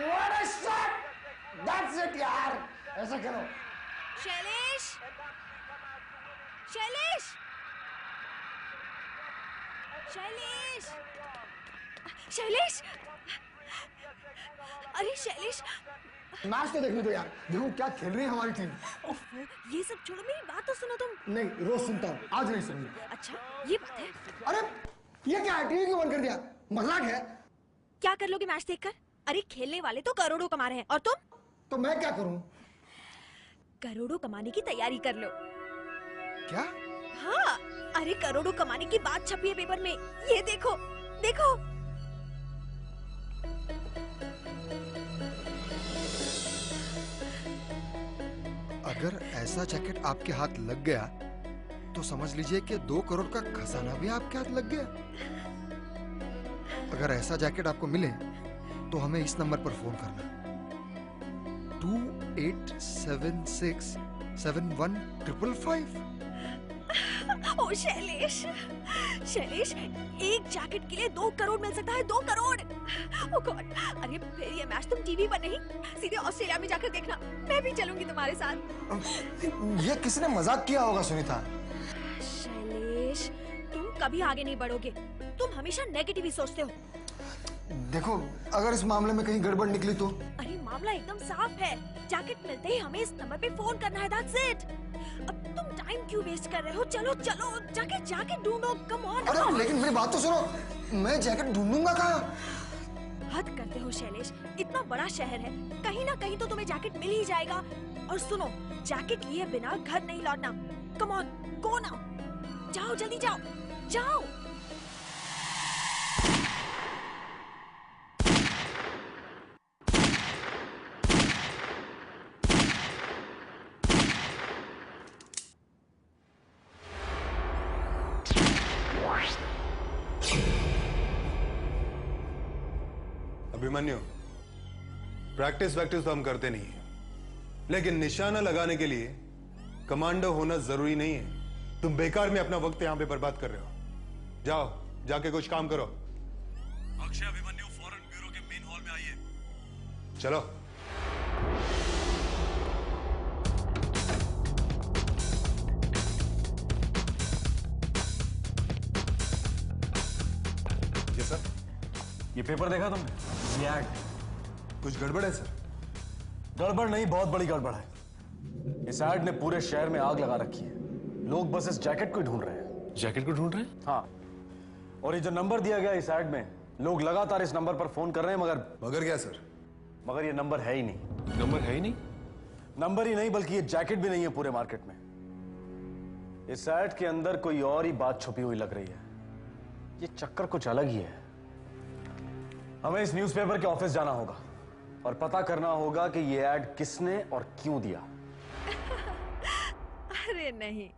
What a shot! That's it यार, ऐसा करो। शैलेश, शैलेश, शैलेश, शैलेश, अरे शैलेश, मैच तो देखने दो यार, देखो क्या खेल रही है हमारी टीम। ये सब छोड़ो, मेरी बात तो सुनो तुम। नहीं, रोज सुनता हूँ, आज नहीं सुनूंगा। अच्छा, ये बात है। अरे ये क्या है, टीवी क्यों बंद कर दिया? मजाक है? क्या कर लोगे मैच देखकर? अरे खेलने वाले तो करोड़ों कमा रहे हैं, और तुम? तो मैं क्या करूं? करोड़ों कमाने की तैयारी कर लो। क्या? हाँ, अरे करोड़ों कमाने की बात छपी है पेपर में, ये देखो, देखो। अगर ऐसा जैकेट आपके हाथ लग गया तो समझ लीजिए कि 2 करोड़ का खजाना भी आपके हाथ लग गया। अगर ऐसा जैकेट आपको मिले तो हमें इस नंबर पर फोन करना, 28767155। ओ शैलेश, शैलेश, एक जैकेट के लिए 2 करोड़ मिल सकता है, 2 करोड़। ओ गॉड, अरे फिर ये मैच तुम टीवी पर नहीं, सीधे ऑस्ट्रेलिया में जाकर देखना। मैं भी चलूंगी तुम्हारे साथ। ये किसने मजाक किया होगा सुनीता? शैलेश, तुम कभी आगे नहीं बढ़ोगे, तुम हमेशा नेगेटिव ही सोचते हो। देखो, अगर इस मामले में कहीं गड़बड़ निकली तो? अरे मामला एकदम साफ है, जैकेट मिलते ही हमें इस नंबर पे फोन करना है, दैट्स इट। अब तुम टाइम क्यों वेस्ट कर रहे हो? चलो चलो, जैकेट ढूंढो, कम ऑन। अरे लेकिन मेरी बात तो सुनो, मैं जैकेट ढूंढूंगा कहाँ? हद करते हो शैलेश, इतना बड़ा शहर है, कहीं ना कहीं तो तुम्हें जैकेट मिल ही जाएगा। और सुनो, जैकेट लिए बिना घर नहीं लौटना। कम ऑन, गो नाउ, जाओ जल्दी जाओ, जाओ। अभिमन्यु, प्रैक्टिस वैक्टिस तो हम करते नहीं है, लेकिन निशाना लगाने के लिए कमांडो होना जरूरी नहीं है। तुम बेकार में अपना वक्त यहां पे बर्बाद कर रहे हो। जाओ, जाके कुछ काम करो। अक्षय, अभिमन्यु फॉरेन ब्यूरो के मेन हॉल में आइए। चलो। जी सर। ये पेपर देखा तुमने? ये ऐड। कुछ गड़बड़ है सर? गड़बड़ नहीं, बहुत बड़ी गड़बड़ है। इस ऐड ने पूरे शहर में आग लगा रखी है। लोग बस इस जैकेट को ही ढूंढ रहे हैं। जैकेट को ढूंढ रहे हैं? हाँ, और ये जो नंबर दिया गया इस ऐड में, लोग लगातार इस नंबर पर फोन कर रहे हैं, मगर क्या सर? मगर ये नंबर है ही नहीं। नंबर है ही नहीं? नंबर ही नहीं, बल्कि ये जैकेट भी नहीं है पूरे मार्केट में। इस ऐड के अंदर कोई और ही बात छुपी हुई लग रही है। ये चक्कर कुछ अलग ही है। हमें इस न्यूज़पेपर के ऑफिस जाना होगा और पता करना होगा कि ये ऐड किसने और क्यों दिया। अरे नहीं,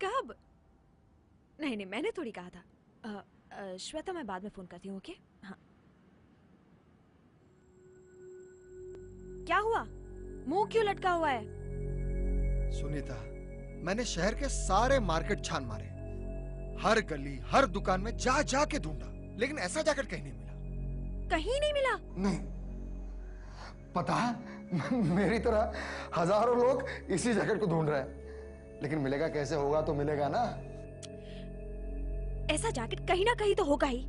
कब? नहीं नहीं, मैंने थोड़ी कहा था। श्वेता, मैं बाद में फोन करती हूँ, ओके? हाँ। क्या हुआ? मुंह क्यों लटका हुआ है? सुनीता, मैंने शहर के सारे मार्केट छान मारे, हर गली हर दुकान में जा जा के ढूंढा, लेकिन ऐसा जैकेट कहीं नहीं मिला। कहीं नहीं मिला? नहीं, पता है, मेरी तरह हजारों लोग इसी जैकेट को ढूंढ रहे हैं, लेकिन मिलेगा कैसे? होगा तो मिलेगा ना। ऐसा जैकेट कहीं ना कहीं तो होगा ही,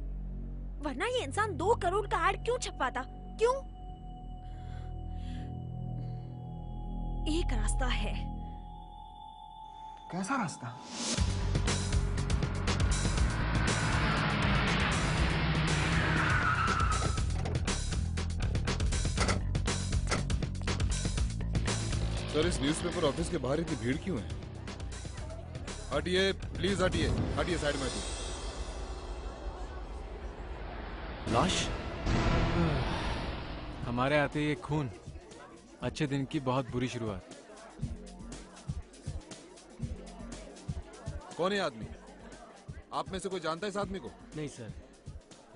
वरना ये इंसान 2 करोड़ का ऐड क्यों छपवाता? क्यों? एक रास्ता है। कैसा रास्ता? सर, इस न्यूज़पेपर ऑफिस के बाहर इतनी भीड़ क्यों है? हटिए प्लीज, हटिए हटिए, साइड में हटिए। लाश? हमारे आते ही खून। अच्छे दिन की बहुत बुरी शुरुआत। कौन है आदमी? आप में से कोई जानता है इस आदमी को? नहीं सर।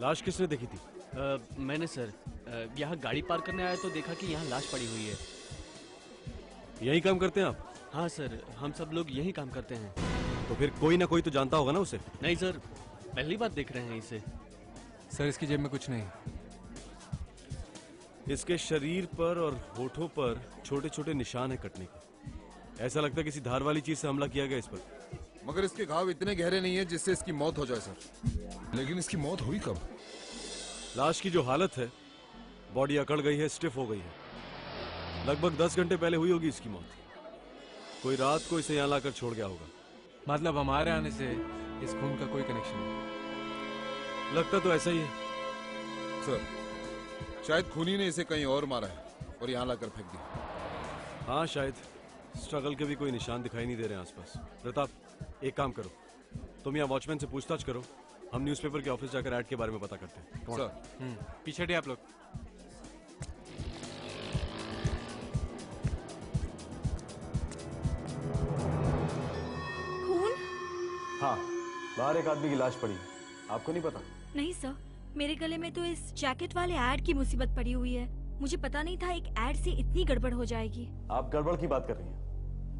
लाश किसने देखी थी? मैंने सर। यहाँ गाड़ी पार्क करने आया तो देखा कि यहाँ लाश पड़ी हुई है। यही काम करते हैं आप? हाँ सर, हम सब लोग यही काम करते हैं। तो फिर कोई ना कोई तो जानता होगा ना उसे? नहीं सर, पहली बार देख रहे हैं इसे। सर, इसकी जेब में कुछ नहीं। इसके शरीर पर और होठों पर छोटे छोटे निशान है कटने के। ऐसा लगता है किसी धार वाली चीज से हमला किया गया इस पर। मगर इसके घाव इतने गहरे नहीं है जिससे इसकी मौत हो जाए सर। लेकिन इसकी मौत हुई कब? लाश की जो हालत है, बॉडी अकड़ गई है, स्टिफ हो गई है। लगभग 10 घंटे पहले हुई होगी इसकी मौत। कोई रात को इसे यहाँ लाकर छोड़ गया होगा। मतलब हमारे आने से इस खून का कोई कनेक्शन नहीं? लगता तो ऐसा ही है सर। शायद खूनी ने इसे कहीं और मारा है और यहाँ लाकर फेंक दिया। हाँ शायद। स्ट्रगल के भी कोई निशान दिखाई नहीं दे रहे हैं आसपास। प्रताप, एक काम करो, तुम यहाँ वॉचमैन से पूछताछ करो, हम न्यूज़पेपर के ऑफिस जाकर ऐड के बारे में पता करते हैं। सर। पीछे हटिए आप लोग। खून? हाँ, बाहर एक आदमी की लाश पड़ी है। आपको नहीं पता? नहीं सर, मेरे गले में तो इस जैकेट वाले ऐड की मुसीबत पड़ी हुई है। मुझे पता नहीं था एक ऐड से इतनी गड़बड़ हो जाएगी। आप गड़बड़ की बात कर रही हैं?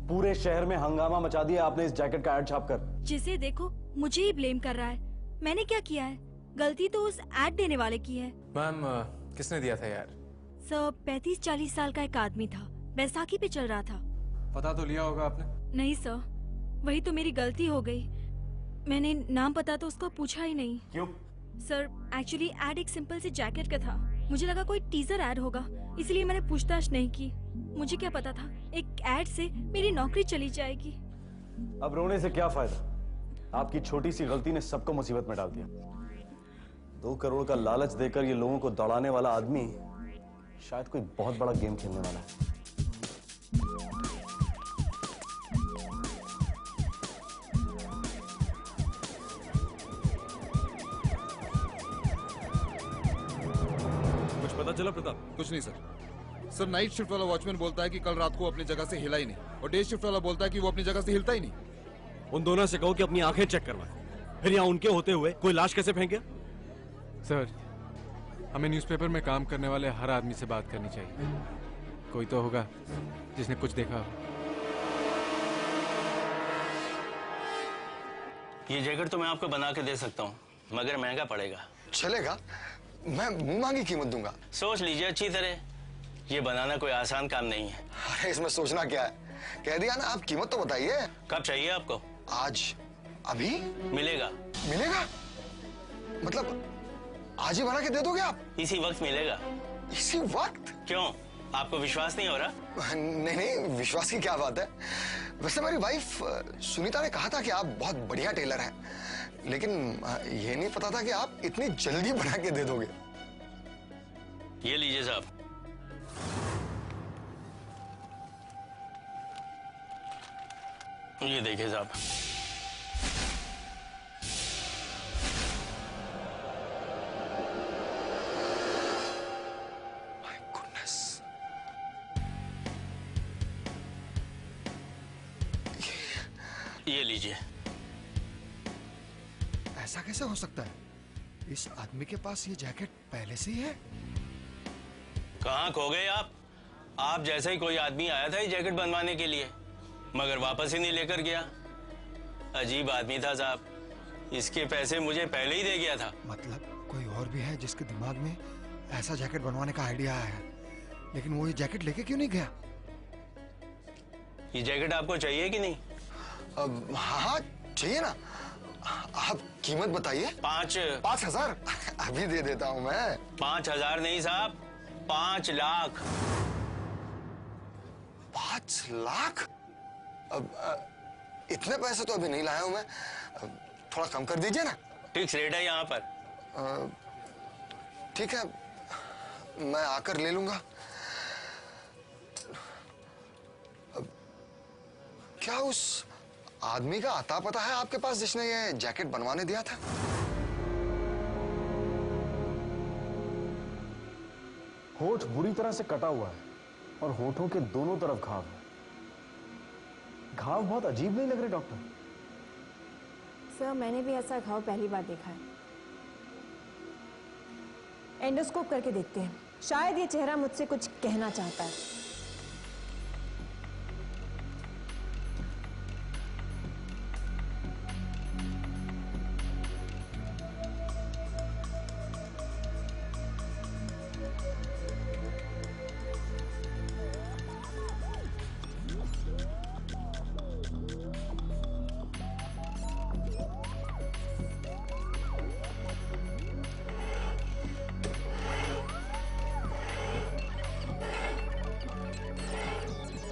पूरे शहर में हंगामा मचा दिया आपने इस जैकेट का ऐड छापकर। जिसे देखो मुझे ही ब्लेम कर रहा है। मैंने क्या किया है? गलती तो उस ऐड देने वाले की है। मैम, किसने दिया था यार? सर, 35-40 साल का एक आदमी था, बैसाखी पे चल रहा था। पता तो लिया होगा आपने? नहीं सर, वही तो मेरी गलती हो गई। मैंने नाम पता तो उसको पूछा ही नहीं। क्यों? सर, एक्चुअली ऐड एक सिंपल सी जैकेट का था। मुझे लगा कोई टीजर ऐड होगा, इसलिए मैंने पूछताछ नहीं की। मुझे क्या पता था एक ऐड से मेरी नौकरी चली जाएगी। अब रोने से क्या फायदा? आपकी छोटी सी गलती ने सबको मुसीबत में डाल दिया। 2 करोड़ का लालच देकर ये लोगों को दौड़ाने वाला आदमी शायद कोई बहुत बड़ा गेम खेलने वाला है। कुछ पता चला प्रताप? कुछ नहीं सर। सर, नाइट शिफ्ट वाला वॉचमैन बोलता है कि कल रात को अपनी जगह से हिला ही नहीं, और डे शिफ्ट वाला बोलता है कि वो अपनी जगह से हिलता ही नहीं। उन दोनों से कहो कि अपनी आंखें चेक करवाएं। फिर यहाँ उनके होते हुए कोई लाश कैसे फेंके? सर, हमें न्यूज़पेपर में काम करने वाले हर आदमी से बात करनी चाहिए। कोई तो होगा जिसने कुछ देखा हो। ये जैकेट तो मैं आपको बना के दे सकता हूँ, मगर महंगा पड़ेगा। चलेगा, मैं मुंह मांगी कीमत दूंगा। सोच लीजिए अच्छी तरह, ये बनाना कोई आसान काम नहीं है। अरे इसमें सोचना क्या है, कह दिया ना। आप कीमत तो बताइए। कब चाहिए आपको? आज, अभी मिलेगा। मिलेगा? मतलब आज ही बना के दे दोगे आप? इसी वक्त मिलेगा। इसी वक्त? क्यों, आपको विश्वास नहीं हो रहा? नहीं नहीं, विश्वास की क्या बात है। वैसे मेरी वाइफ सुनीता ने कहा था कि आप बहुत बढ़िया टेलर हैं, लेकिन ये नहीं पता था कि आप इतनी जल्दी बना के दे दोगे। ये लीजिए साहब। ये देखिए साहब। माय गुडनेस, ये लीजिए। ऐसा कैसे हो सकता है? इस आदमी के पास ये जैकेट पहले से ही है। कहाँ खो गए आप? आप जैसा ही कोई आदमी आया था ये जैकेट बनवाने के लिए, मगर वापस ही नहीं लेकर गया। अजीब आदमी था साहब। इसके पैसे मुझे पहले ही दे गया था। मतलब कोई और भी है जिसके दिमाग में ऐसा जैकेट बनवाने का आइडिया आया है, लेकिन वो ये जैकेट लेके क्यों नहीं गया? ये जैकेट आपको चाहिए कि नहीं? हाँ चाहिए ना। आप कीमत बताइए। 5,000 अभी दे देता हूँ मैं। 5,000 नहीं साहब, 5 लाख। 5 लाख? अब इतने पैसे तो अभी नहीं लाया हूं मैं। थोड़ा कम कर दीजिए ना। फिक्स रेट है यहाँ पर। ठीक है, मैं आकर ले लूंगा। अब क्या उस आदमी का अता पता है आपके पास जिसने ये जैकेट बनवाने दिया था? होठ बुरी तरह से कटा हुआ है और होठों के दोनों तरफ घाव है। घाव बहुत अजीब नहीं लग रहे डॉक्टर? सर, मैंने भी ऐसा घाव पहली बार देखा है। एंडोस्कोप करके देखते हैं, शायद ये चेहरा मुझसे कुछ कहना चाहता है।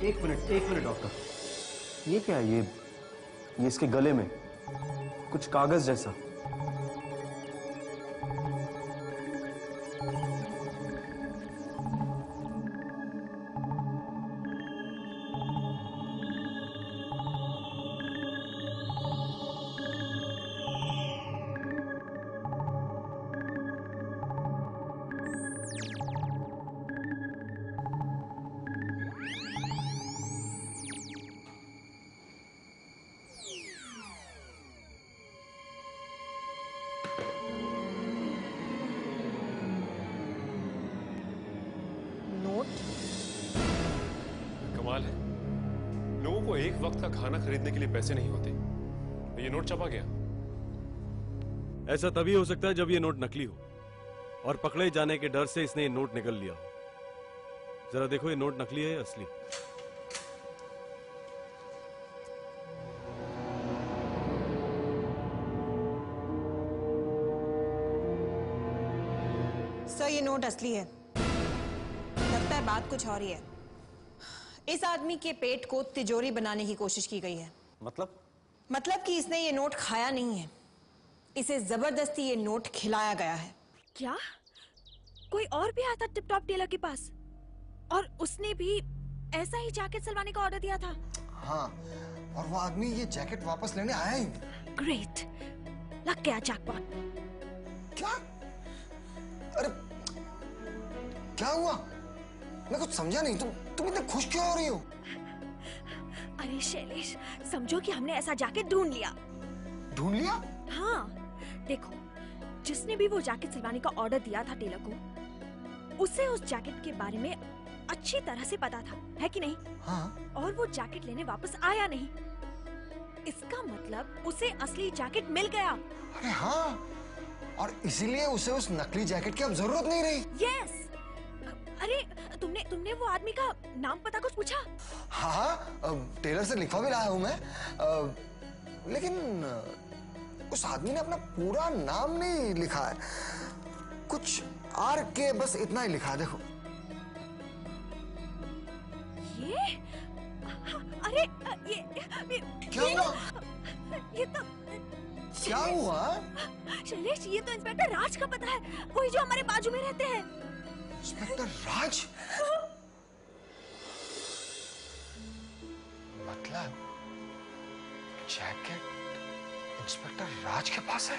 एक मिनट डॉक्टर। ये क्या है? ये इसके गले में कुछ कागज जैसा। कमाल है, लोगों को एक वक्त का खाना खरीदने के लिए पैसे नहीं होते, ये नोट छपा गया। ऐसा तभी हो सकता है जब ये नोट नकली हो और पकड़े जाने के डर से इसने ये नोट निकल लिया हो। जरा देखो ये नोट नकली है या असली। सर ये नोट असली है। लगता है बात कुछ और ही है। इस आदमी के पेट को तिजोरी बनाने की कोशिश की गई है। मतलब कि इसने ये नोट खाया नहीं है, इसे जबरदस्ती ये नोट खिलाया गया है। क्या कोई और भी आया था टिप टॉप टेलर के पास और उसने भी ऐसा ही जैकेट सिलवाने का ऑर्डर दिया था? हाँ, और वो आदमी ये जैकेट वापस लेने आया ही नहीं। ग्रेट, लग गया जैकपॉट। क्या? अरे क्या हुआ? मैं कुछ समझा नहीं। तुम इतने खुश क्यों हो रही हो? अरे शैलेश, समझो कि हमने ऐसा जैकेट ढूंढ लिया। ढूंढ लिया? हाँ, देखो, जिसने भी वो जैकेट सिलवाने का ऑर्डर दिया था टेलर को, उसे उस जैकेट के बारे में अच्छी तरह से पता था, है कि नहीं? हाँ। और वो जैकेट लेने वापस आया नहीं। इसका मतलब उसे असली जैकेट मिल गया। अरे हाँ, और इसीलिए उसे उस नकली जैकेट की अब जरूरत नहीं रही। यस। अरे तुमने वो आदमी का नाम पता कुछ पूछा? हाँ, टेलर से लिखवा भी लाया हूं मैं, लेकिन उस आदमी ने अपना पूरा नाम नहीं लिखा है। कुछ आर के बस इतना ही लिखा है। देखो ये, अरे ये क्या हुआ? ये तो क्या हुआ? शैलेश, ये तो इंस्पेक्टर राज का पता है, वही जो हमारे बाजू में रहते हैं। इंस्पेक्टर राज? मतलब जैकेट इंस्पेक्टर राज के पास है?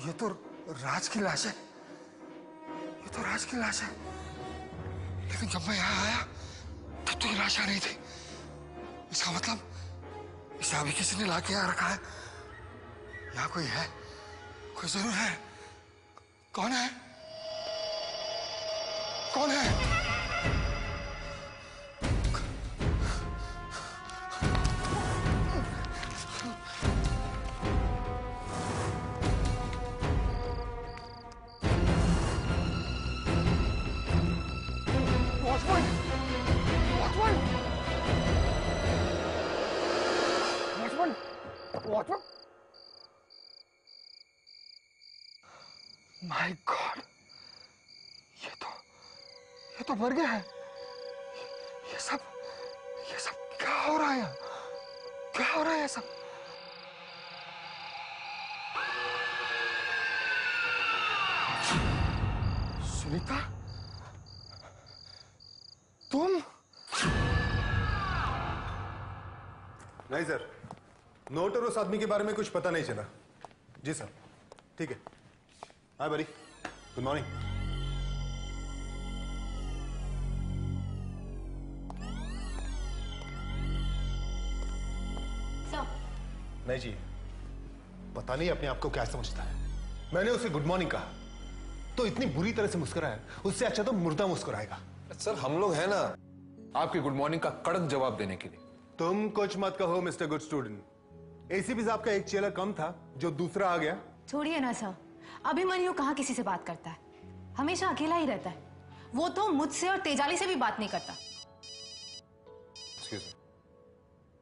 ये तो राज की लाश है, ये तो राज की लाश है। लेकिन जब मैं यहाँ आया तब तो ये लाश आ नहीं थी। इसका मतलब इसे अभी किसी ने लाके यहाँ रखा है। यहाँ कोई है, कोई जरूर है। कौन है? कौन है? माय गॉड, ये तो मर गया है। ये सब क्या हो रहा है यहाँ? क्या हो रहा है ये सब? सुनीता, तुम? नहीं सर, नोट और उस आदमी के बारे में कुछ पता नहीं चला। जी सर, ठीक है। हाय बड़ी, गुड मॉर्निंग। नहीं जी, पता नहीं अपने आप को क्या समझता है। मैंने उसे गुड मॉर्निंग कहा तो इतनी बुरी तरह से मुस्कुराया, उससे अच्छा तो मुर्दा मुस्कुराएगा। सर हम लोग हैं ना आपकी गुड मॉर्निंग का कड़क जवाब देने के लिए। तुम कुछ मत कहो मिस्टर गुड स्टूडेंट। एसीपी साहब का एक चेला कम था जो दूसरा आ गया। छोड़िए ना सर, अभिमन्यु कहाँ किसी से बात करता है, हमेशा अकेला ही रहता है। वो तो मुझसे और तेजाली से भी बात नहीं करता।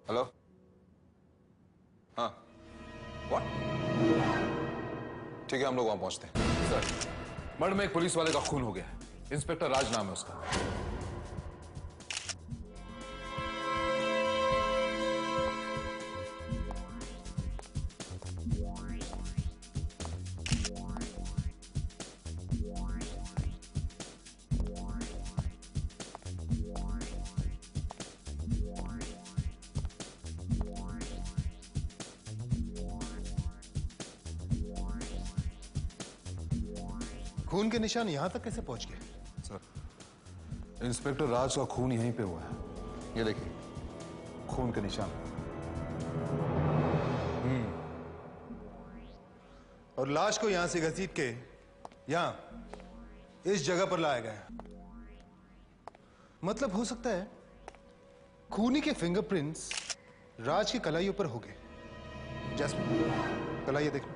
हेलो, हाँ, व्हाट? ठीक है, हम लोग वहां पहुंचते हैं। सर, मर्ड में एक पुलिस वाले का खून हो गया है। इंस्पेक्टर राज नाम है उसका। खून के निशान यहां तक कैसे पहुंच गए? सर, इंस्पेक्टर राज का खून यहीं पे हुआ है। ये देखिए, खून के निशान। और लाश को यहां से घसीट के यहां इस जगह पर लाया गया। मतलब हो सकता है खूनी के फिंगरप्रिंट्स राज की कलाइयों पर हो गए। जैस्मिन, कलाइयां देखना।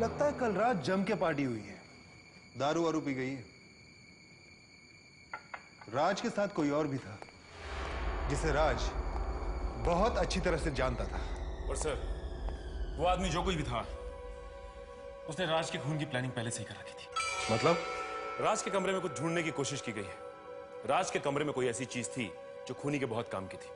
लगता है कल रात जम के पार्टी हुई है, दारू वारू पी गई है। राज के साथ कोई और भी था जिसे राज बहुत अच्छी तरह से जानता था। और सर, वो आदमी जो कोई भी था, उसने राज के खून की प्लानिंग पहले से ही कर रखी थी। मतलब? राज के कमरे में कुछ ढूंढने की कोशिश की गई है। राज के कमरे में कोई ऐसी चीज थी जो खूनी के बहुत काम की थी।